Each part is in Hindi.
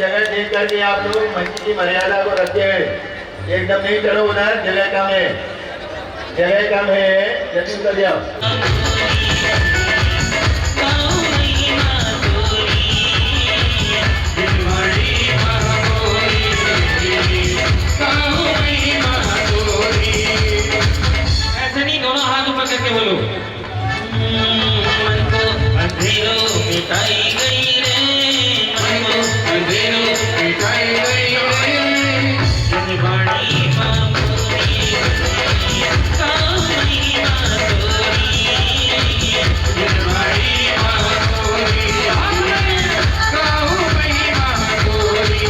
जगह देख करके आप लोग मंच की मर्यादा को रखते हैं, एकदम नहीं चढ़ो उधर, जगह कम है, जगह कम है, जल्दी उतर जाओ। ऐसे नहीं, दोनों हाथ ऊपर करके बोलो। मन को अंधेरों मिटाई गई रे, मन को अंधेरों मिटाई गई रे, जनवाणी मामोरी कामनी मातोरी, जनवाणी मामोरी कामनी मातोरी।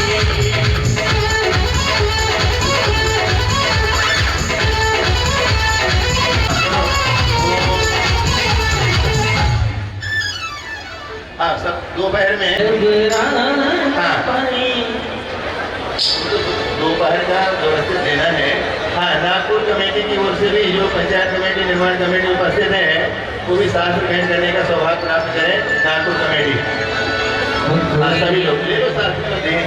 हाँ, सब दोपहर में, हाँ दोपहर का व्यवस्थित देना है। हाँ, नागपुर कमेटी की ओर से भी जो पंचायत कमेटी, निर्माण कमेटी उपस्थित है, वो भी साथ ग्रहण करने का सौभाग्य प्राप्त करें। नागपुर कमेटी, हाँ सभी लोग ले लो साथ में दें।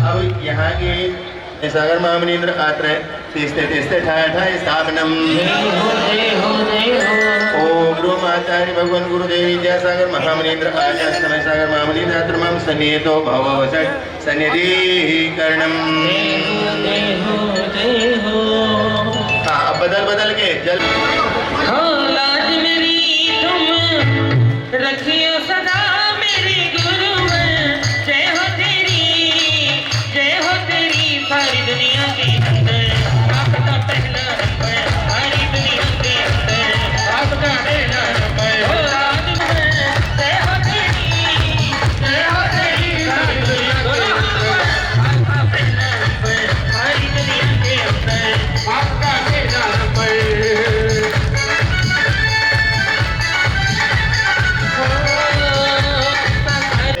अब यहाँ के सागर महामनीन्द्र आत्र तीसते तीसते ठाय स्थापनम। ओम ब्रह्म आचार्य भगवान गुरुदेव विद्यासागर महामनीन्द्र आचार्य समय सागर महामनीन्द्र आत्रमम सन्निहितो भववसट सन्निधिकरणम। हाँ, अब बदल बदल के जल। लाज मेरी तुम रखियो सदा मेरे गुरुवर, जय हो तेरी सारी दुनिया के अंदर, आपका पहला नंबर सारी दुनिया के अंदर, आपका पहला नंबर हो लाज में, जय हो तेरी सारी दुनिया के अंदर, आपका पहला नंबर सारी दुनिया के अंदर, आपका पहला नंबर।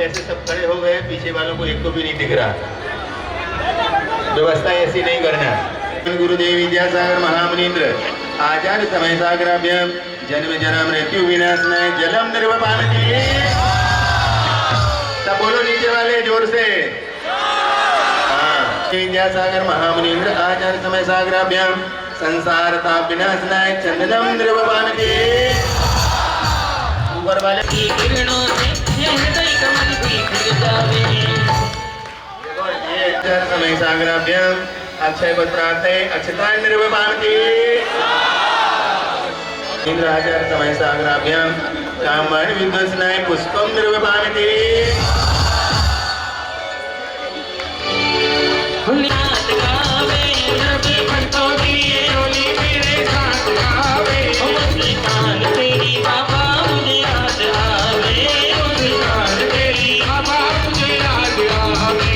ऐसे सब खड़े हो गए, पीछे वालों को एक को भी नहीं दिख रहा। व्यवस्था ऐसी नहीं करना। गुरुदेव विद्यासागर महामनीन्द्र आचार्य समय सागराभ्याम जन्म जन्म मृत्यु विनाशनाय जलम निर्वपान की। सब बोलो नीचे वाले जोर से। हाँ, विद्यासागर महामनीन्द्र आचार्य समय सागराभ्याम संसार ताप विनाशनाय चंदनम निर्वपान की। ऊपर वाले की किरणों से हृदय कमल भी खिल जावे। समय सागराभ्याम अक्षय पत्रार्थे अक्षता निर्वपानति। इंद्र आचार्य समय सागराभ्याम कामवाणी विध्वंसनाय पुष्पम निर्वपानति। हुलियात गावे रवि पंतों की होली मेरे साथ गावे, मुस्कान तेरी बाबा मुझे याद आवे, मुस्कान तेरी बाबा मुझे याद आवे।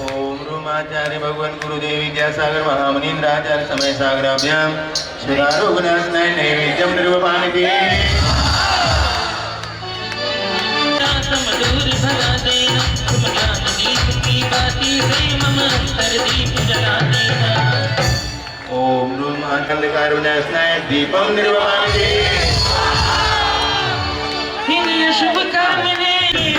ओम रूमाचार्य भगवान गुरुदेव विद्यासागर महामनीन्द्र आचार्य समय सागराभ्याम सुधारो गुणासनाय नैवेद्यम निर्वपानति। ओम रूमाचंद्रकार विनाशनाय दीपम निर्वपानति। शुभ कर्म ने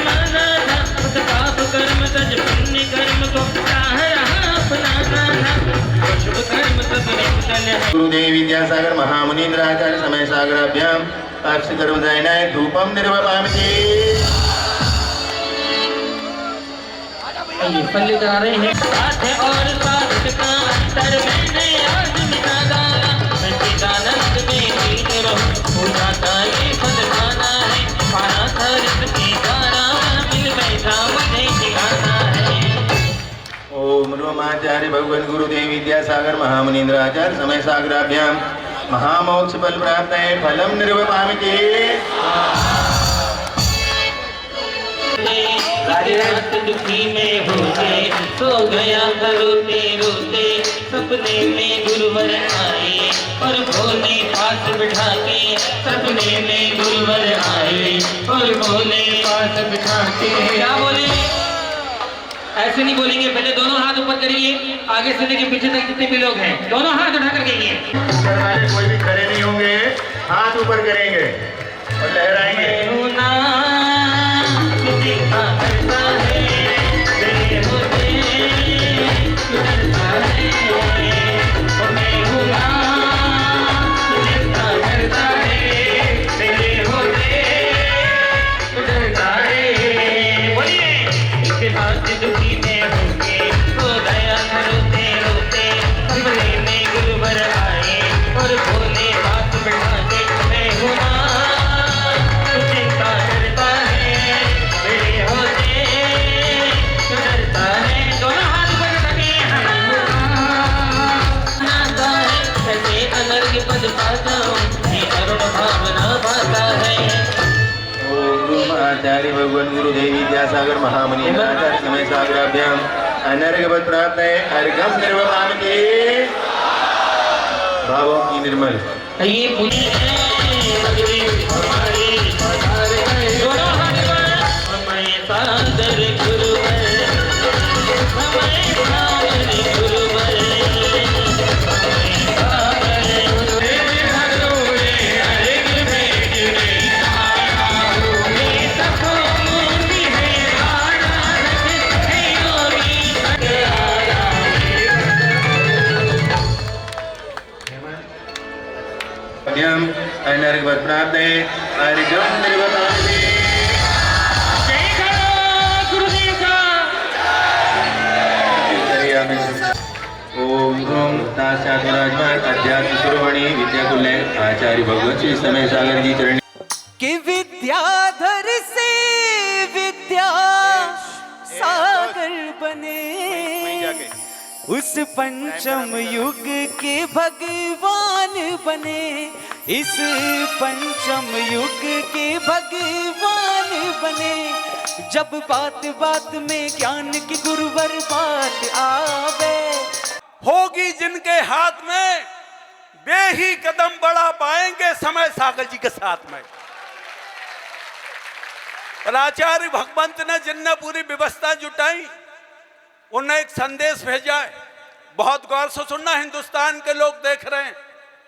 माना था, उस पाप कर्म तज पुण्य कर्म को चाह रहा अपनाना था, शुभ कर्म सब निकल है। गुरुदेव विद्यासागर महामनीन्द्र आचार्य समय सागराभ्याम अक्ष कर्मदायनाय धूपम निर्वपानति। ये फल करा रहे हैं साथ और साथ का अंतर मैंने आज मिटा डाला, मैं चिदानंद में लीन रहूं, हो जाता ये फल खाना है, पाना था इसकी गाना मिल बैठा मुझे ठिकाना है। ओम रोमाचार्य भगवान गुरुदेव विद्यासागर महामनीन्द्र आचार्य समय सागराभ्याम महामोक्ष फल प्राप्त है फलम निर्वपामि। रोते, आज रात दुखी में होते, सो गया था रोते रोते, सपने में गुरुवर आए और बोले पास बिठा के, सपने में गुरुवर आए और बोले पास बिठा के। क्या बोले? ऐसे नहीं बोलेंगे, पहले दोनों हाथ ऊपर करिए, आगे से लेके पीछे तक जितने भी लोग हैं दोनों हाथ उठा कर कहिए। कोई भी खड़े नहीं होंगे, हाथ ऊपर करेंगे और लहराएंगे। आचार्य भगवान गुरुदेव विद्यासागर महामुनि आचार्य समय सागराभ्याम अनर्घवत प्राप्त है अर्घम निर्वमान के भावों की निर्मल। अनर्घवत प्राप्त है अर्घम निर्वमान के। जय करो गुरुदेव का। ओम ह्रूम साक्षात् विराजमान अध्यात्म शिरोमणि विद्याकुल्य आचार्य भगवत श्री समय सागर जी चरण कि विद्याधर से विद्या सागर बने, उस पंचम युग के भगवान बने, इस पंचम युग के भगवान बने। जब बात बात में ज्ञान की गुरुवर बात आवे, होगी जिनके हाथ में वे ही कदम बढ़ा पाएंगे समय सागर जी के साथ में। और आचार्य भगवंत ने जिनने पूरी व्यवस्था जुटाई, उन्हें एक संदेश भेजा है, बहुत गौर से सुनना, हिंदुस्तान के लोग देख रहे हैं।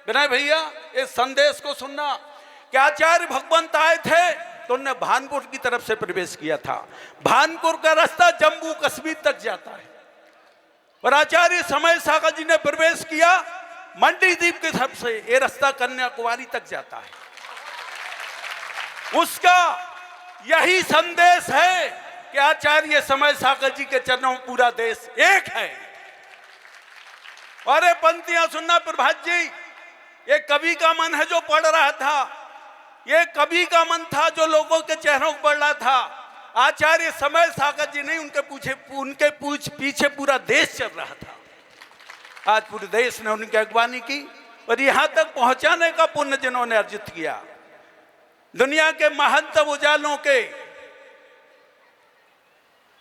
विनय भैया इस संदेश को सुनना कि आचार्य भगवंत आए थे तो उन्होंने भानपुर की तरफ से प्रवेश किया था। भानपुर का रास्ता जम्मू कश्मीर तक जाता है और आचार्य समय सागर जी ने प्रवेश किया मंडी द्वीप की तरफ से, ये रास्ता कन्याकुमारी तक जाता है। उसका यही संदेश है कि आचार्य समय सागर जी के चरणों में पूरा देश एक है। और ये पंक्तियां सुनना प्रभात जी, ये कवि का मन है जो पढ़ रहा था, ये कवि का मन था जो लोगों के चेहरों पर पढ़ रहा था। आचार्य समय सागर जी नहीं, उनके पीछे पूरा देश चल रहा था। आज पूरे देश ने उनकी अगवानी की और यहां तक पहुंचाने का पुण्य जिन्होंने अर्जित किया। दुनिया के महंतम उजालों के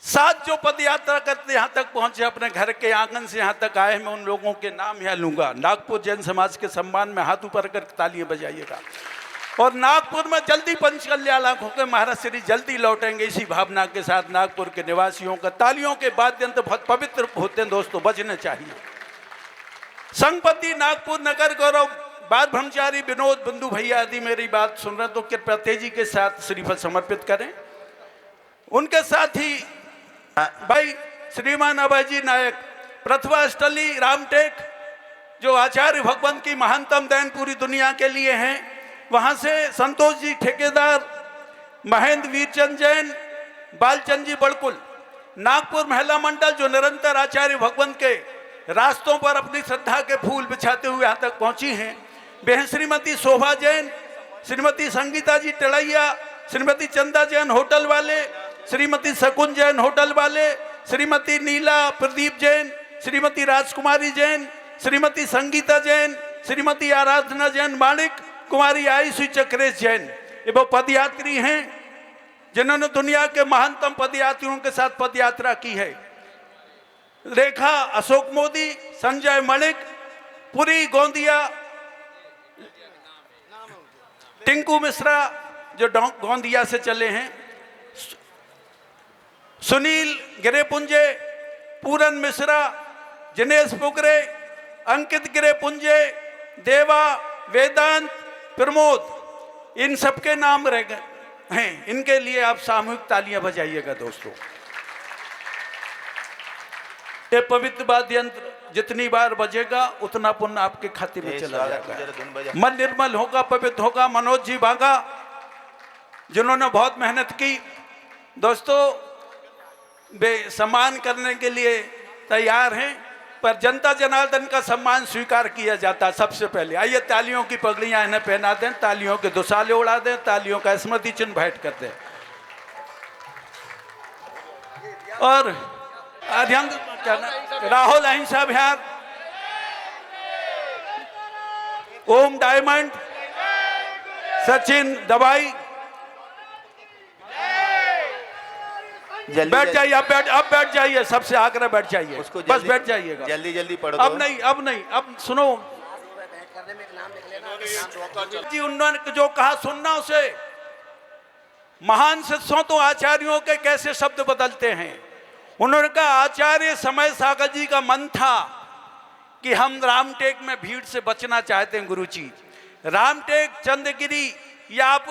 साथ जो पद यात्रा करते यहां तक पहुंचे, अपने घर के आंगन से यहां तक आए, मैं उन लोगों के नाम यहाँ लूंगा। नागपुर जैन समाज के सम्मान में हाथ ऊपर कर तालियां बजाइएगा। और नागपुर में जल्दी पंचकल्याण होकर महाराज श्री जल्दी लौटेंगे, इसी भावना के साथ नागपुर के निवासियों का तालियों के वाद्यंत्र बहुत पवित्र होते हैं दोस्तों, बजने चाहिए। संगपति नागपुर नगर गौरव बात ब्रह्मचारी विनोद बंधु भैया आदि मेरी बात सुन रहे तो कृपया तेजी के साथ श्रीफल समर्पित करें। उनके साथ ही भाई श्रीमान अभयजी नायक, प्रथमा स्थली रामटेक, जो आचार्य भगवंत की महानतम देन पूरी दुनिया के लिए हैं, वहाँ से संतोष जी ठेकेदार, महेंद्र वीरचंद जैन, बालचंद जी बड़कुल, नागपुर महिला मंडल जो निरंतर आचार्य भगवंत के रास्तों पर अपनी श्रद्धा के फूल बिछाते हुए यहाँ तक पहुँची हैं। बहन श्रीमती शोभा जैन, श्रीमती संगीता जी टिड़ैया, श्रीमती चंदा जैन होटल वाले, श्रीमती शकुन जैन होटल वाले, श्रीमती नीला प्रदीप जैन, श्रीमती राजकुमारी जैन, श्रीमती संगीता जैन, श्रीमती आराधना जैन माणिक, कुमारी आयुषी चक्रेश जैन, ये वो पदयात्री हैं जिन्होंने दुनिया के महानतम पदयात्रियों के साथ पदयात्रा की है। रेखा अशोक मोदी, संजय मलिक, पुरी गोंदिया, टिंकू मिश्रा जो गोंदिया से चले हैं, सुनील गिरेपुंजे, पूरन मिश्रा, जिनेश पुगरे, अंकित गिरेपुंजे, देवा, वेदांत, प्रमोद, इन सबके नाम रह गए हैं। इनके लिए आप सामूहिक तालियां बजाइएगा दोस्तों। ये पवित्र वाद्य यंत्र जितनी बार बजेगा उतना पुण्य आपके खाते में चला जाएगा। मन निर्मल होगा, पवित्र होगा। मनोज जी बागा जिन्होंने बहुत मेहनत की दोस्तों, वे सम्मान करने के लिए तैयार हैं, पर जनता जनार्दन का सम्मान स्वीकार किया जाता है सबसे पहले। आइए तालियों की पगड़ियां इन्हें पहना दें, तालियों के दुसाले उड़ा दें, तालियों का स्मृति चिन्ह भेंट कर दें। और अध्यंग राहुल अहिंसा विहार, ओम डायमंड, सचिन दवाई, बैठ जाइए। अब बैठ जाइए, सबसे आग्रह बैठ जाइए, बस बैठ जाइएगा। जल्दी जल्दी पढ़ो। अब नहीं, अब सुनो जी, उन्होंने जो कहा सुनना उसे। महान शिष्यों तो आचार्यों के कैसे शब्द बदलते हैं। उन्होंने कहा आचार्य समय सागर जी का मन था कि हम रामटेक में भीड़ से बचना चाहते हैं गुरुजी। रामटेक, चंद्रगिरी या आप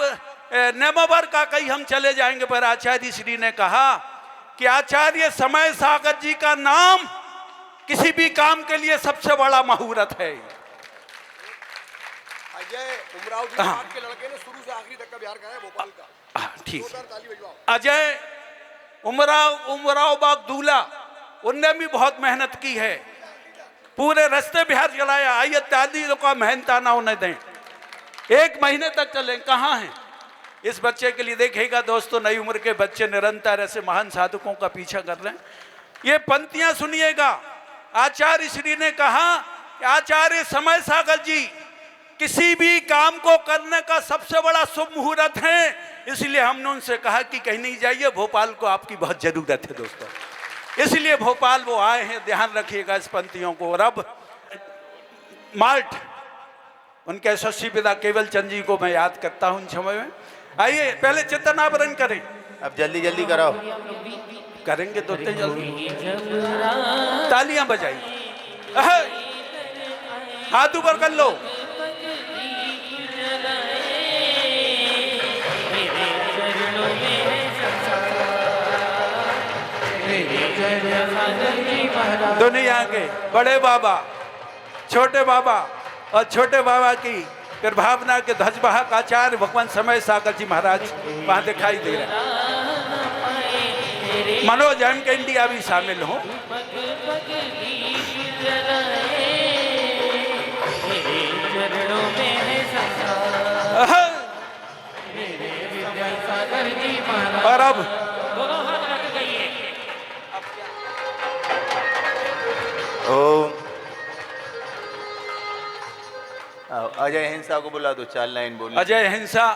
नेमावर का कहीं हम चले जाएंगे, पर आचार्य श्री ने कहा कि आचार्य समय सागर जी का नाम किसी भी काम के लिए सबसे बड़ा मुहूर्त है। अजय उमराव जी के लड़के ने शुरू से आखिरी तक का बिहार का है, भोपाल का। ठीक, अजय उमराव बाग दूल्हा, उनने भी बहुत मेहनत की है, पूरे रास्ते बिहार चलाया। आइए ताली का मेहनताना उन्हें दें। 1 महीने तक चले, कहाँ हैं इस बच्चे के लिए। देखिएगा दोस्तों, नई उम्र के बच्चे निरंतर ऐसे महान साधकों का पीछा कर रहे हैं। ये पंक्तियां सुनिएगा। आचार्य श्री ने कहा कि आचार्य समय सागर जी किसी भी काम को करने का सबसे बड़ा शुभ मुहूर्त है, इसलिए हमने उनसे कहा कि कहीं नहीं जाइए, भोपाल को आपकी बहुत जरूरत है दोस्तों। इसलिए भोपाल वो आए हैं, ध्यान रखिएगा इस पंक्तियों को। और अब माल्ट, उनके यशस्वी पिता केवल चंद जी को मैं याद करता हूं इन समय में। आइए पहले चित्तनावरण करें। अब जल्दी जल्दी कराओ। करेंगे तो जल्दी, तालियां बजाइए, हाथ ऊपर कर लो। दुनिया के बड़े बाबा, छोटे बाबा और छोटे बाबा की प्रभावना के ध्वजवाहक आचार्य भगवान समय सागर जी महाराज वहां दिखाई दे रहे हैं। मनोज एम के इंडिया भी शामिल हो। और अब ओम अजय हिंसा को बुला दो, 4 लाइन बोलो। अजय हिंसा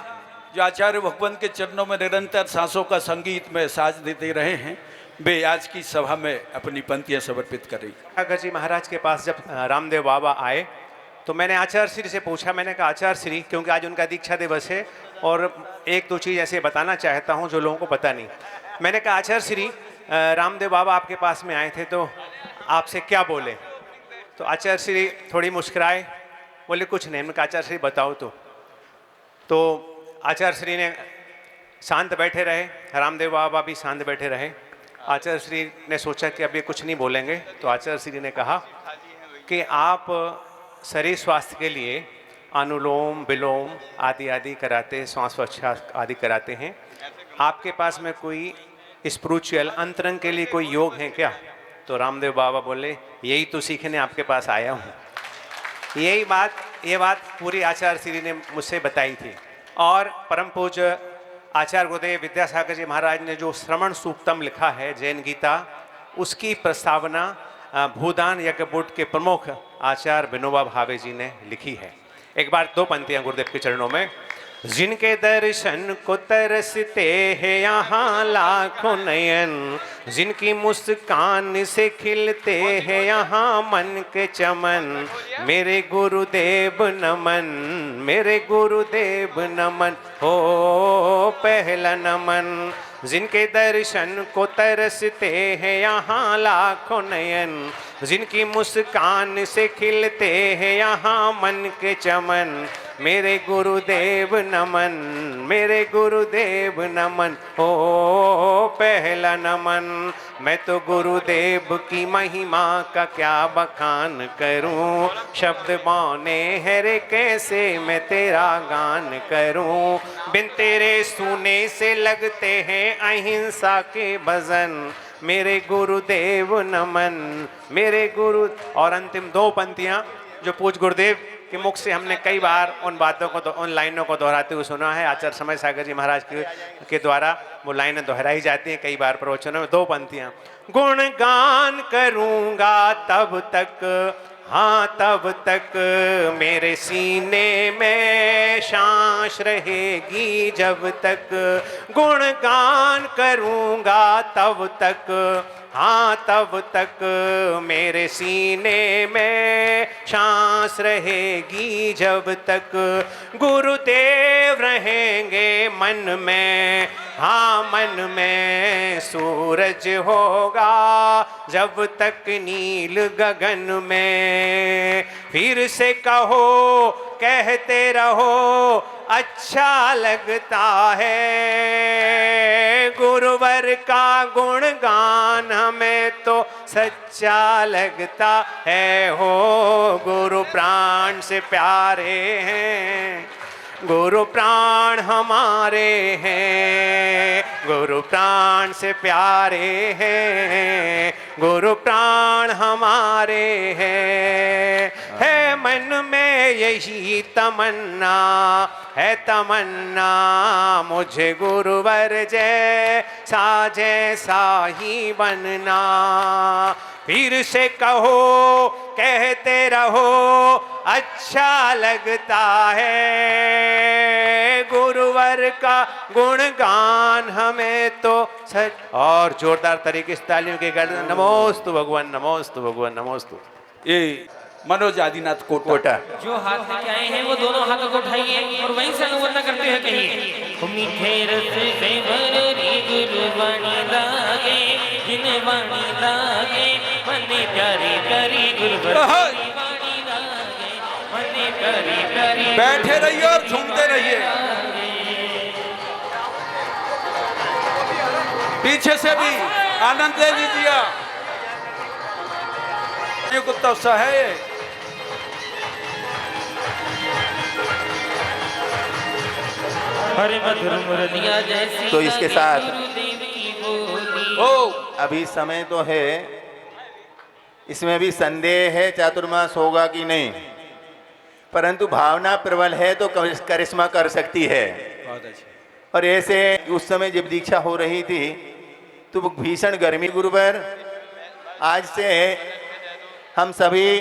जो आचार्य भगवान के चरणों में निरंतर सांसों का संगीत में साज देते रहे हैं, वे आज की सभा में अपनी पंक्तियां समर्पित करें। सागर जी महाराज के पास जब रामदेव बाबा आए तो मैंने आचार्य श्री से पूछा, मैंने कहा आचार्य श्री, क्योंकि आज उनका दीक्षा दिवस है और 1-2 चीज़ ऐसे बताना चाहता हूँ जो लोगों को पता नहीं। मैंने कहा आचार्य श्री, रामदेव बाबा आपके पास में आए थे तो आपसे क्या बोले? तो आचार्य श्री थोड़ी मुस्कुराए, बोले कुछ नहीं। मैंने कहा आचार्य श्री बताओ तो आचार्य श्री ने शांत बैठे रहे, रामदेव बाबा भी शांत बैठे रहे। आचार्य श्री ने सोचा कि अब ये कुछ नहीं बोलेंगे, तो आचार्य श्री ने कहा कि आप शरीर स्वास्थ्य के लिए अनुलोम विलोम आदि आदि कराते, श्वासोच्छ्वास आदि कराते हैं। आपके पास में कोई स्पिरिचुअल अंतरंग के लिए कोई योग है क्या? तो रामदेव बाबा बोले यही तो सीखने आपके पास आया हूँ। ये बात पूरी आचार्य श्री ने मुझसे बताई थी। और परम पूज्य आचार्य गुरुदेव विद्यासागर जी महाराज ने जो श्रवण सूक्तम लिखा है जैन गीता, उसकी प्रस्तावना भूदान यज्ञ बोर्ड के प्रमुख आचार्य विनोबा भावे जी ने लिखी है। एक बार 2 पंक्तियां गुरुदेव के चरणों में। जिनके दर्शन को तरसते हैं यहाँ लाखों नयन, जिनकी मुस्कान से खिलते हैं यहाँ मन के चमन, मेरे गुरुदेव नमन, मेरे गुरुदेव नमन हो पहला नमन। जिनके दर्शन को तरसते हैं यहाँ लाखों नयन, जिनकी मुस्कान से खिलते हैं यहाँ मन के चमन, मेरे गुरुदेव नमन, मेरे गुरुदेव नमन हो पहला नमन। मैं तो गुरुदेव की महिमा का क्या बखान करूं, शब्द मौने है रे कैसे मैं तेरा गान करूं। बिन तेरे सुने से लगते हैं अहिंसा के भजन, मेरे गुरुदेव नमन, मेरे गुरु। और अंतिम दो पंक्तियां जो पूज्य गुरुदेव के मुख से हमने कई बार उन बातों को, उन लाइनों को दोहराते हुए सुना है। आचार्य समय सागर जी महाराज के द्वारा वो लाइनें दोहराई जाती हैं कई बार प्रवचनों में। दो पंक्तियां, गुणगान करूंगा तब तक, हाँ तब तक मेरे सीने में सांस रहेगी जब तक, गुणगान करूंगा तब तक, हाँ तब तक मेरे सीने में सांस रहेगी जब तक, गुरुदेव रहेंगे मन में, हाँ मन में सूरज होगा जब तक नील गगन में। फिर से कहो कहते रहो अच्छा लगता है, गुरुवर का गुणगान हमें तो सच्चा लगता है हो। गुरु प्राण से प्यारे हैं, गुरु प्राण हमारे हैं, गुरु प्राण से प्यारे हैं, गुरु प्राण हमारे हैं। है मन में यही तमन्ना, है तमन्ना मुझे गुरुवर जैसा जैसा ही बनना। फिर से कहो कहते रहो अच्छा लगता है, गुरुवर का गुणगान हमें तो सच। और जोरदार तरीके से तालियों के गर्दन नमोस्तु भगवान, नमोस्तु भगवान, नमोस्तु। ये मनोज आदिनाथ कोटा जो हाथ लेके आए हैं वो दोनों हाथों को उठाइए और वहीं से अनुवंदना करते हैं। कहिए मीठे रस से भरी गुरुवाणी लागे, जिन वाणी लागे मने प्यारी प्यारी गुरुवाणी लागे, मने प्यारी प्यारी। बैठे रहिए और झूमते रहिए। पीछे से भी आनंद ले लीजिए। ये कुत्ता सा है ये। हरे मधुर मुरलिया जैसी तो इसके साथ गुरुदेव की बोली। ओ अभी समय तो है, इसमें भी संदेह है चातुर्मास होगा कि नहीं, परंतु भावना प्रबल है तो करिश्मा कर सकती है। बहुत अच्छा। और ऐसे उस समय जब दीक्षा हो रही थी तो भीषण गर्मी गुरुवर, आज से हम सभी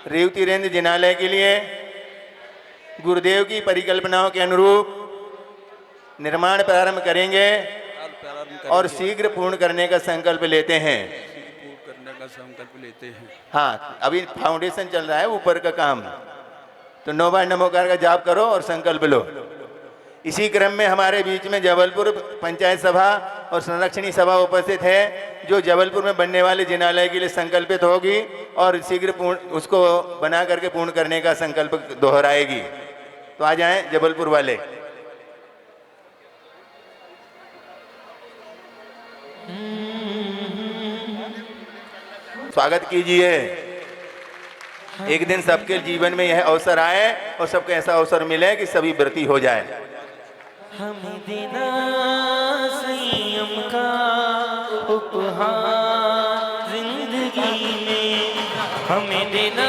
रेवती रेंद्र जिनालय के लिए गुरुदेव की परिकल्पनाओं के अनुरूप निर्माण प्रारंभ करेंगे और शीघ्र पूर्ण करने का संकल्प लेते हैं। करने का संकल्प लेते हैं। हाँ, अभी फाउंडेशन चल रहा है ऊपर का काम, तो 9 बार नमोकार का जाप करो और संकल्प लो। इसी क्रम में हमारे बीच में जबलपुर पंचायत सभा और संरक्षणी सभा उपस्थित है, जो जबलपुर में बनने वाले जिनालय के लिए संकल्पित होगी और शीघ्र पूर्ण उसको बना करके पूर्ण करने का संकल्प दोहराएगी। तो आ जाएं जबलपुर वाले। स्वागत कीजिए। एक दिन सबके जीवन में यह अवसर आए और सबको ऐसा अवसर मिले कि सभी व्रती हो जाए। हमें देना संयम का उपहार जिंदगी में, हमें देना